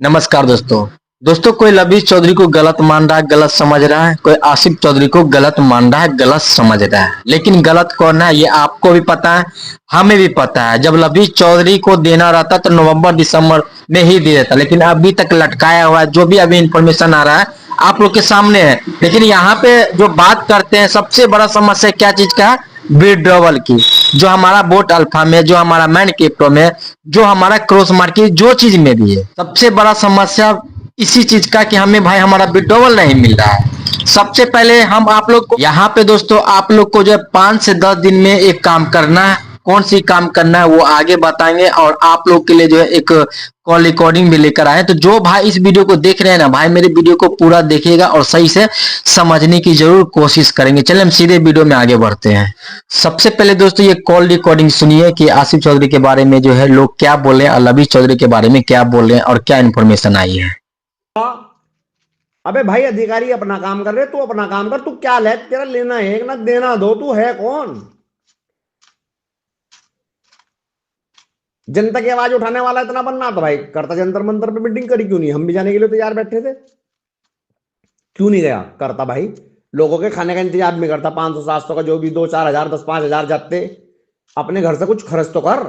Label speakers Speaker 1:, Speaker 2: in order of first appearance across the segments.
Speaker 1: नमस्कार दोस्तों। कोई लबीश चौधरी को गलत मान रहा है, गलत समझ रहा है, कोई आसिफ चौधरी को गलत मान रहा है, गलत समझ रहा है। लेकिन गलत कौन है ये आपको भी पता है, हमें भी पता है। जब लबीश चौधरी को देना रहता तो नवंबर दिसंबर में ही दे देता, लेकिन अभी तक लटकाया हुआ है। जो भी अभी इंफॉर्मेशन आ रहा है आप लोग के सामने है। लेकिन यहाँ पे जो बात करते हैं, सबसे बड़ा समस्या क्या चीज का है? विड्रॉवल की। जो हमारा वोट अल्फा में, जो हमारा मैन क्रिप्टो में, जो हमारा क्रॉस मार्केट, जो चीज में भी है, सबसे बड़ा समस्या इसी चीज का कि हमें भाई हमारा विड्रॉवल नहीं मिल रहा है। सबसे पहले हम आप लोग को यहाँ पे दोस्तों, आप लोग को जो 5 से 10 दिन में एक काम करना है। कौन सी काम करना है वो आगे बताएंगे, और आप लोग के लिए जो है एक कॉल रिकॉर्डिंग भी लेकर आए। तो जो भाई इस वीडियो को देख रहे हैं ना भाई, मेरे वीडियो को पूरा देखिएगा और सही से समझने की जरूर कोशिश करेंगे। चलिए हम सीधे वीडियो में आगे बढ़ते हैं। सबसे पहले दोस्तों ये कॉल रिकॉर्डिंग सुनिए कि आसिफ चौधरी के बारे में जो है लोग क्या बोले और लबीश चौधरी के बारे में क्या बोल रहे हैं और क्या इन्फॉर्मेशन आई है।
Speaker 2: अबे भाई, अधिकारी अपना काम कर रहे, तू अपना काम कर। तू क्या ले, तेरा लेना है ना देना दो, तू है कौन? जनता की आवाज उठाने वाला इतना बनना तो भाई करता जंतर मंतर पे मीटिंग करी क्यों नहीं? हम भी जाने के लिए तैयार बैठे थे, क्यों नहीं गया? करता भाई, लोगों के खाने का इंतजाम भी करता। 500 700 का जो भी 2 4 हजार 10 5 हजार जाते, अपने घर से कुछ खर्च तो कर।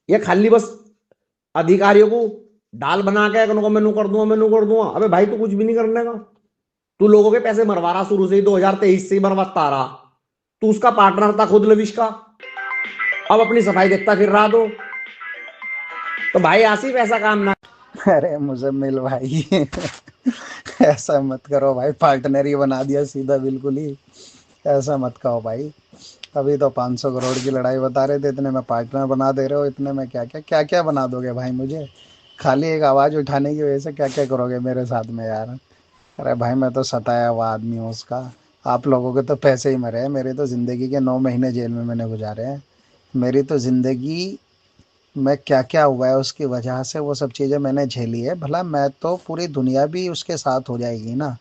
Speaker 2: ये खाली बस अधिकारियों को डाल बना के उनको मेनू कर दूंगा, मेनू कर दूंगा। अबे भाई, तू कुछ भी नहीं करने का। तू लोगों के पैसे मरवा रहा, शुरू से ही 2023 से ही मरवाता आ रहा। तू उसका पार्टनर था खुद लविश का, अब अपनी सफाई देखता फिर रहा। तो भाई आसिफ ऐसा काम ना।
Speaker 3: अरे मुजम्मिल भाई ऐसा मत करो भाई, पार्टनर ही बना दिया सीधा, बिल्कुल ही ऐसा मत कहो भाई। अभी तो 500 करोड़ की लड़ाई बता रहे थे, इतने में पार्टनर बना दे रहे हो। इतने में क्या क्या बना दोगे भाई मुझे? खाली एक आवाज़ उठाने की वजह से क्या क्या करोगे मेरे साथ में यार? अरे भाई, मैं तो सताया हुआ आदमी हूँ उसका। आप लोगों के तो पैसे ही मरे हैं, मेरे तो ज़िंदगी के 9 महीने जेल में मैंने गुजारे हैं। मेरी तो ज़िंदगी में क्या क्या हुआ है उसकी वजह से वो सब चीज़ें मैंने झेली है। भला मैं तो, पूरी दुनिया भी उसके साथ हो जाएगी ना।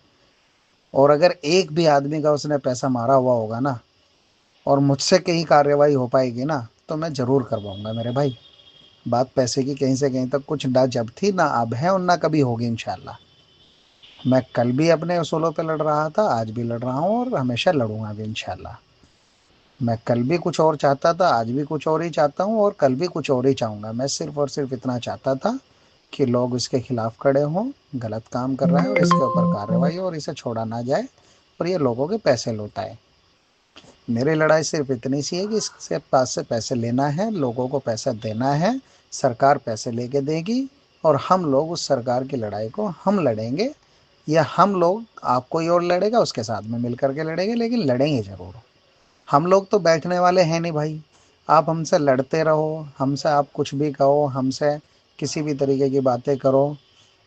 Speaker 3: और अगर एक भी आदमी का उसने पैसा मारा हुआ होगा ना, और मुझसे कहीं कार्रवाई हो पाएगी ना, तो मैं ज़रूर करवाऊंगा मेरे भाई। बात पैसे की कहीं से कहीं तक कुछ ना जब थी, ना अब है, और ना कभी होगी इंशाल्लाह। मैं कल भी अपने उसूलों पे लड़ रहा था, आज भी लड़ रहा हूँ, और हमेशा लड़ूंगा भी इंशाल्लाह। मैं कल भी कुछ और चाहता था, आज भी कुछ और ही चाहता हूँ, और कल भी कुछ और ही चाहूँगा। मैं सिर्फ और सिर्फ इतना चाहता था कि लोग इसके खिलाफ खड़े हों, गलत काम कर रहा है और इसके ऊपर कार्रवाई हो, और इसे छोड़ा ना जाए, और ये लोगों के पैसे लूटा है। मेरी लड़ाई सिर्फ इतनी सी है कि इसके पास से पैसे लेना है, लोगों को पैसा देना है, सरकार पैसे लेके देगी, और हम लोग उस सरकार की लड़ाई को हम लड़ेंगे, या हम लोग, आप कोई और लड़ेगा उसके साथ में मिल करके लड़ेंगे, लेकिन लड़ेंगे ज़रूर। हम लोग तो बैठने वाले हैं नहीं भाई। आप हमसे लड़ते रहो, हमसे आप कुछ भी कहो, हमसे किसी भी तरीके की बातें करो,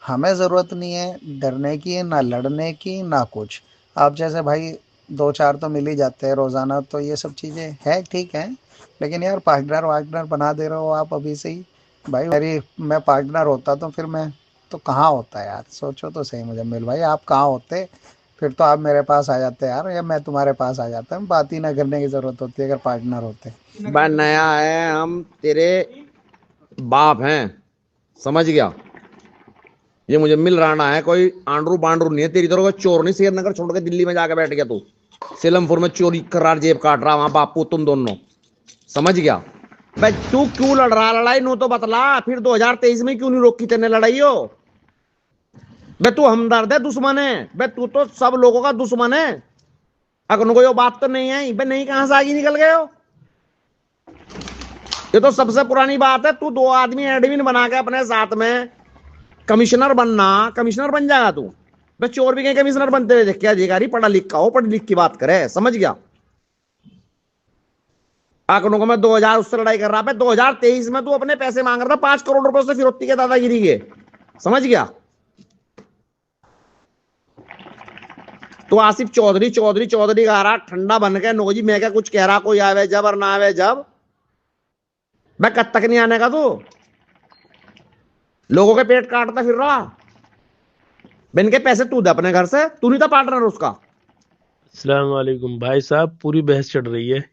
Speaker 3: हमें ज़रूरत नहीं है डरने की, ना लड़ने की, ना कुछ। आप जैसे भाई 2 4 तो मिल ही जाते हैं रोज़ाना, तो ये सब चीज़ें हैं, ठीक है। लेकिन यार, पार्टनर वार्टनर बना दे रहे हो आप अभी से ही भाई। मेरी, मैं पार्टनर होता तो फिर मैं तो कहाँ होता यार? सोचो तो सही मुजम्मिल भाई, आप कहाँ होते? फिर तो आप मेरे पास आ जाते यार, या मैं तुम्हारे पास आ जाता। बात ही ना करने की ज़रूरत होती अगर पार्टनर होते।
Speaker 2: भाई नया है, हम तेरे बाप हैं, समझ गया? ये मुझे मिल राणा है, कोई आंड्रू बांड्रू नहीं है। तेरी तरह का चोर नहीं, श्रीनगर छोड़ के दिल्ली में जाके बैठ गया तू। सीलमपुर में चोरी कर रहा, जेब काट रहा वहां बापू तुम दोनों, समझ गया? भाई तू क्यों लड़ रहा लड़ाई? नो तो बतला, फिर 2023 में क्यों नहीं रोकी तेने लड़ाई हो? बे तू हमदर्द है, दुश्मन है? बे तू तो सब लोगों का दुश्मन है। अगर कोई बात तो नहीं आई बे, नहीं कहां से आगे निकल गए हो? ये तो सबसे पुरानी बात है। तू 2 आदमी एडमिन बना के अपने साथ में कमिश्नर बनना, कमिश्नर बन जाएगा तू। बे चोर भी कहीं कमिश्नर बनते हुए देख क्या? अधिकारी पढ़ा लिख का हो, पढ़ लिख की बात करे, समझ गया? आंकड़ों को मैं 2000 उससे लड़ाई कर रहा था, 2023 में तू अपने पैसे मांग रहा था 5 करोड़ रुपए से फिरौती के दादागिरी के, समझ गया? तो आसिफ चौधरी चौधरी चौधरी गा रहा ठंडा बन के नोजी। मैं क्या कुछ कह रहा, कोई आवे जब और ना आवे जब। मैं कब तक नहीं आने का? तू लोगों के पेट काटता फिर रहा। बिन के पैसे तू दे अपने घर से, तू नहीं था पार्टनर उसका।
Speaker 4: अस्सलाम वालेकुम भाई साहब, पूरी बहस चढ़ रही है।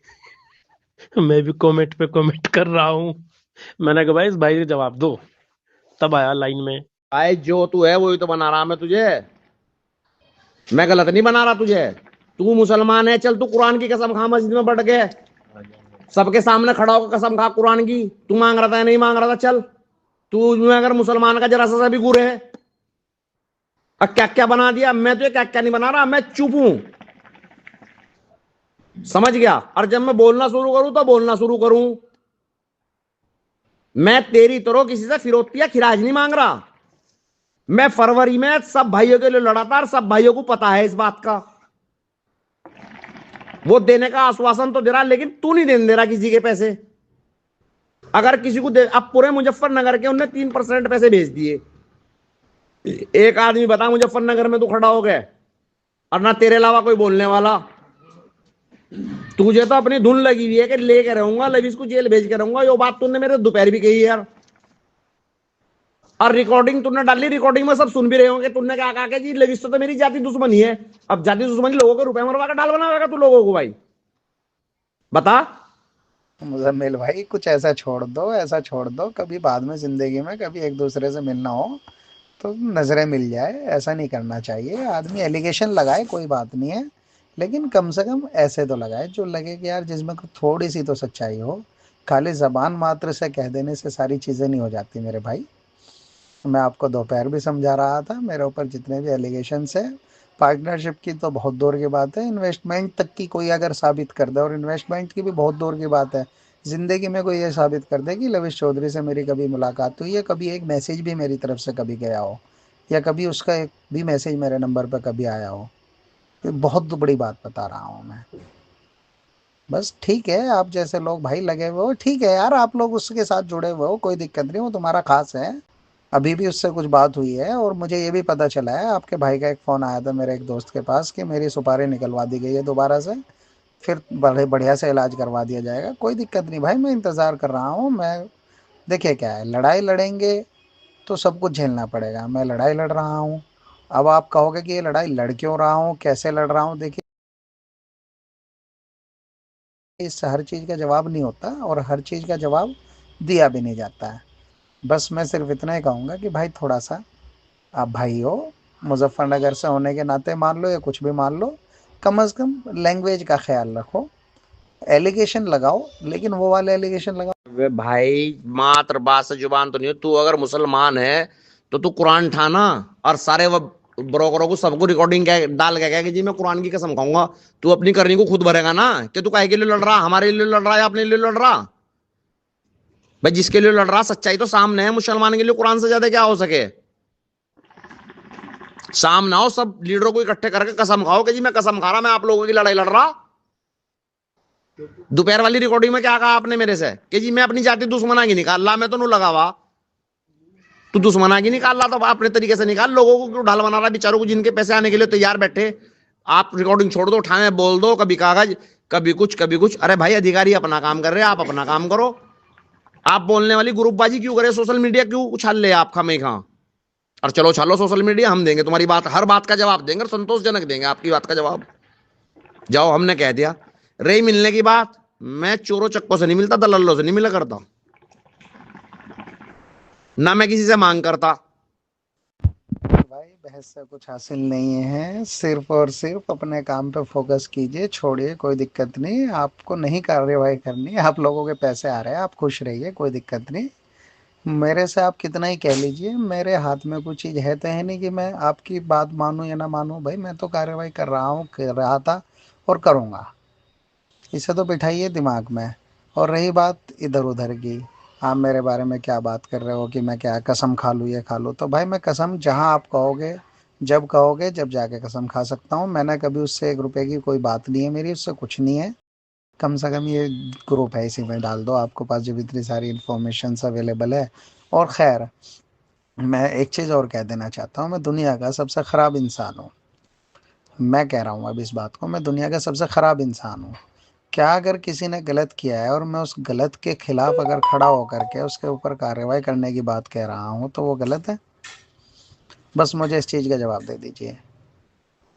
Speaker 4: मैं भी कमेंट पे कमेंट कर रहा हूँ। मैंने कहा भाई इस भाई का जवाब दो। तब आया लाइन में।
Speaker 2: भाई जो तू है वही तो बना रहा मैं तुझे। मैं गलत नहीं बना रहा तुझे। तू मुसलमान है, चल तू कुरान की कसम खा मस्जिद में बैठ के, सबके सामने खड़ा होकर कसम खा कुरान की। तू मांग रहा था या नहीं मांग रहा था? चल, तू में अगर मुसलमान का जरा सा भी गुर है। अब क्या क्या बना दिया? मैं तो क्या क्या नहीं बना रहा, मैं चुप हूं। समझ गया? और जब मैं बोलना शुरू करूं तो बोलना शुरू करूं। मैं तेरी तरह किसी से फिरौती या खिराज नहीं मांग रहा। मैं फरवरी में सब भाइयों के लिए लड़ा था और सब भाइयों को पता है इस बात का। वो देने का आश्वासन तो दे रहा, लेकिन तू नहीं देने दे रहा किसी के पैसे। अगर किसी को दे, अब पूरे मुजफ्फरनगर के उनने 3% पैसे भेज दिए। एक आदमी बता मुजफ्फरनगर में तू खड़ा हो गया और ना तेरे अलावा कोई बोलने वाला। तुझे तो अपनी धुन लगी हुई है कि लेके रहूंगा, लविस को जेल भेज के रहूंगा। ये बात तूने मेरे दोपहर भी कही यार। और रिकॉर्डिंग तूने डाली, रिकॉर्डिंग में सब सुन भी रहे होंगे। तूने क्या कहा कि जी लविस तो मेरी जाति दुश्मनी है। अब जाति दुश्मनी लोगों के रुपए मरवा कर डाल बनाएगा तू लोगों को? भाई बता।
Speaker 3: मुजम्मिल भाई कुछ ऐसा छोड़ दो, ऐसा छोड़ दो, कभी बाद में जिंदगी में कभी एक दूसरे से मिलना हो तो नजरें मिल जाए, ऐसा नहीं करना चाहिए। आदमी एलिगेशन लगाए कोई बात नहीं है, लेकिन कम से कम ऐसे तो लगाए जो लगे कि यार जिसमें थोड़ी सी तो सच्चाई हो। खाली जबान मात्र से कह देने से सारी चीज़ें नहीं हो जाती मेरे भाई। मैं आपको दोपहर भी समझा रहा था, मेरे ऊपर जितने भी एलिगेशंस है, पार्टनरशिप की तो बहुत दूर की बात है, इन्वेस्टमेंट तक की कोई अगर साबित कर दे, और इन्वेस्टमेंट की भी बहुत दूर की बात है, ज़िंदगी में कोई ये साबित कर दे कि लविश चौधरी से मेरी कभी मुलाकात हुई है, कभी एक मैसेज भी मेरी तरफ से कभी गया हो, या कभी उसका एक भी मैसेज मेरे नंबर पर कभी आया हो, ये बहुत बड़ी बात बता रहा हूँ मैं। बस ठीक है, आप जैसे लोग भाई लगे हुए हो, ठीक है यार, आप लोग उसके साथ जुड़े हुए हो, कोई दिक्कत नहीं, वो तुम्हारा खास है। अभी भी उससे कुछ बात हुई है, और मुझे ये भी पता चला है आपके भाई का एक फ़ोन आया था मेरे एक दोस्त के पास कि मेरी सुपारी निकलवा दी गई है दोबारा से, फिर बड़े बढ़िया से इलाज करवा दिया जाएगा। कोई दिक्कत नहीं भाई, मैं इंतज़ार कर रहा हूँ। मैं देखिए क्या है, लड़ाई लड़ेंगे तो सब कुछ झेलना पड़ेगा। मैं लड़ाई लड़ रहा हूँ। अब आप कहोगे कि ये लड़ाई लड़ क्यों रहा हूँ, कैसे लड़ रहा हूँ, देखिए इससे हर चीज़ का जवाब नहीं होता, और हर चीज़ का जवाब दिया भी नहीं जाता है। बस मैं सिर्फ इतना ही कहूँगा कि भाई थोड़ा सा, आप भाई हो, मुजफ्फरनगर से होने के नाते मान लो या कुछ भी मान लो, कम से कम लैंग्वेज का ख्याल रखो। एलिगेशन लगाओ, लेकिन वो वाले एलिगेशन लगाओ।
Speaker 2: वे भाई मात्र बात से जुबान तो नहीं हो। तू अगर मुसलमान है तो तू कुरान ठाना और सारे वो ब्रोकरों को सबको रिकॉर्डिंग डाल के कह कि जी मैं कुरान की कसम खाऊंगा। तू अपनी करनी को खुद भरेगा ना कि तू काहे के लिए लड़ रहा, हमारे लिए लड़ रहा है या अपने लिए लड़ रहा? भाई जिसके लिए लड़ रहा सच्चाई तो सामने है। मुसलमान के लिए कुरान से ज्यादा क्या हो सके? सामने आओ, सब लीडरों को इकट्ठे करके कसम खाओ कि जी मैं कसम खा रहा, मैं आप लोगों की लड़ाई लड़ रहा। दोपहर वाली रिकॉर्डिंग में क्या कहा आपने मेरे से कि जी मैं अपनी जाति दुश्मना की निकाल रहा, मैं तो नहीं लगा हुआ। तू दुश्मना की निकाल रहा तो अपने तरीके से निकाल। लोगों को क्यों ढाल बना रहा? बेचारों को जिनके पैसे आने के लिए तैयार बैठे। आप रिकॉर्डिंग छोड़ दो, उठाए बोल दो, कभी कागज कभी कुछ कभी कुछ। अरे भाई अधिकारी अपना काम कर रहे हैं, आप अपना काम करो। आप बोलने वाली ग्रुपबाजी क्यों करे? सोशल मीडिया क्यों उछाल ले आप खामे खा? और चलो छालो सोशल मीडिया, हम देंगे तुम्हारी बात, हर बात का जवाब देंगे और संतोषजनक देंगे आपकी बात का जवाब। जाओ, हमने कह दिया। रही मिलने की बात, मैं चोरों चक्कों से नहीं मिलता, दलालों से नहीं मिला करता, ना मैं किसी से मांग करता।
Speaker 3: भाई बहस से कुछ हासिल नहीं है, सिर्फ और सिर्फ अपने काम पे फोकस कीजिए, छोड़िए, कोई दिक्कत नहीं। आपको नहीं कार्रवाई करनी, आप लोगों के पैसे आ रहे हैं, आप खुश रहिए, कोई दिक्कत नहीं। मेरे से आप कितना ही कह लीजिए, मेरे हाथ में कुछ चीज़ है तो है नहीं कि मैं आपकी बात मानूं या ना मानूं। भाई मैं तो कार्रवाई कर रहा हूँ, कर रहा था और करूँगा। इसे तो बिठाइए दिमाग में। और रही बात इधर उधर की, आप मेरे बारे में क्या बात कर रहे हो कि मैं क्या कसम खा लूँ ये खा लूँ, तो भाई मैं कसम जहाँ आप कहोगे जब जाके कसम खा सकता हूँ। मैंने कभी उससे 1 रुपए की कोई बात नहीं है मेरी, उससे कुछ नहीं है। कम से कम ये ग्रुप है, इसी में डाल दो, आपके पास जो इतनी सारी इन्फॉर्मेशन अवेलेबल है। और खैर, मैं एक चीज़ और कह देना चाहता हूँ, मैं दुनिया का सबसे ख़राब इंसान हूँ। मैं कह रहा हूँ अब इस बात को, मैं दुनिया का सबसे ख़राब इंसान हूँ। क्या अगर किसी ने गलत किया है और मैं उस गलत के खिलाफ अगर खड़ा होकर के उसके ऊपर कार्रवाई करने की बात कह रहा हूँ तो वो गलत है? बस मुझे इस चीज़ का जवाब दे दीजिए।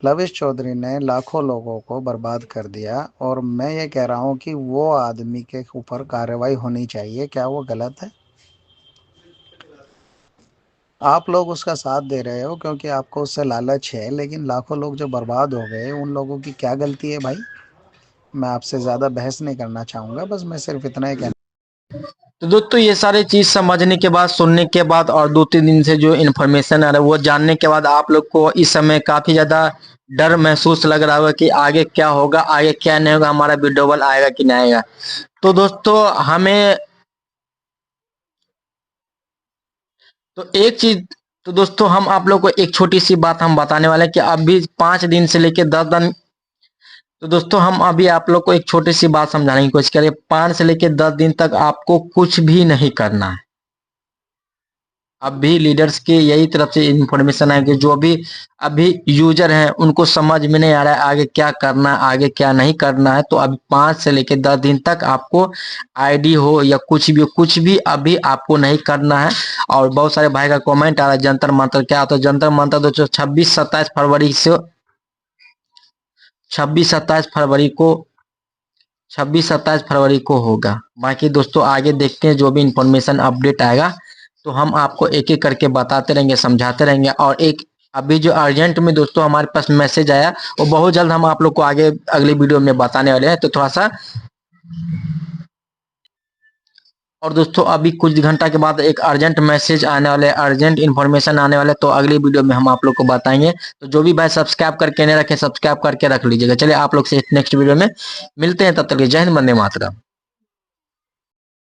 Speaker 3: लविश चौधरी ने लाखों लोगों को बर्बाद कर दिया, और मैं ये कह रहा हूँ कि वो आदमी के ऊपर कार्रवाई होनी चाहिए, क्या वो गलत है? आप लोग उसका साथ दे रहे हो क्योंकि आपको उससे लालच है, लेकिन लाखों लोग जो बर्बाद हो गए उन लोगों की क्या गलती है भाई? मैं आपसे ज़्यादा बहस नहीं करना चाहूँगा, बस मैं सिर्फ इतना ही कहना।
Speaker 1: तो दोस्तों ये सारी चीज समझने के बाद, सुनने के बाद और 2-3 दिन से जो इन्फॉर्मेशन आ रहा है वो जानने के बाद आप लोग को इस समय काफी ज्यादा डर महसूस लग रहा होगा कि आगे क्या होगा, आगे क्या नहीं होगा, हमारा विड्रॉवल आएगा कि नहीं आएगा। तो दोस्तों हमें तो एक चीज तो दोस्तों हम आप लोग को एक छोटी सी बात हम बताने वाले हैं कि अभी 5 दिन से लेके 10 दिन। तो दोस्तों हम अभी आप लोग को एक छोटी सी बात समझाने की कोशिश करें। 5 से लेके 10 दिन तक आपको कुछ भी नहीं करना है। अभी लीडर्स की यही तरफ से इंफॉर्मेशन है कि जो भी अभी यूजर हैं उनको समझ में नहीं आ रहा है आगे क्या करना है, आगे क्या नहीं करना है। तो अभी 5 से लेके 10 दिन तक आपको आईडी हो या कुछ भी हो, कुछ भी अभी आपको नहीं करना है। और बहुत सारे भाई का कमेंट आ रहा है जंतर मंतर क्या होता है। जंतर मंतर दोस्तों 26-27 फरवरी से 26-27 फरवरी को 26-27 फरवरी को होगा। बाकी दोस्तों आगे देखते हैं जो भी इंफॉर्मेशन अपडेट आएगा तो हम आपको एक एक करके बताते रहेंगे, समझाते रहेंगे। और एक अभी जो अर्जेंट में दोस्तों हमारे पास मैसेज आया वो बहुत जल्द हम आप लोग को आगे अगली वीडियो में बताने वाले हैं। तो थोड़ा सा और दोस्तों अभी कुछ घंटा के बाद एक अर्जेंट मैसेज आने वाले, अर्जेंट इन्फॉर्मेशन आने वाले, तो अगली वीडियो में हम आप लोग को बताएंगे। तो जो भी भाई सब्सक्राइब करके नहीं रखे सब्सक्राइब करके रख लीजिएगा। चलिए आप लोग से नेक्स्ट वीडियो में मिलते हैं, तब तक के जय हिंद, वंदे मातरम।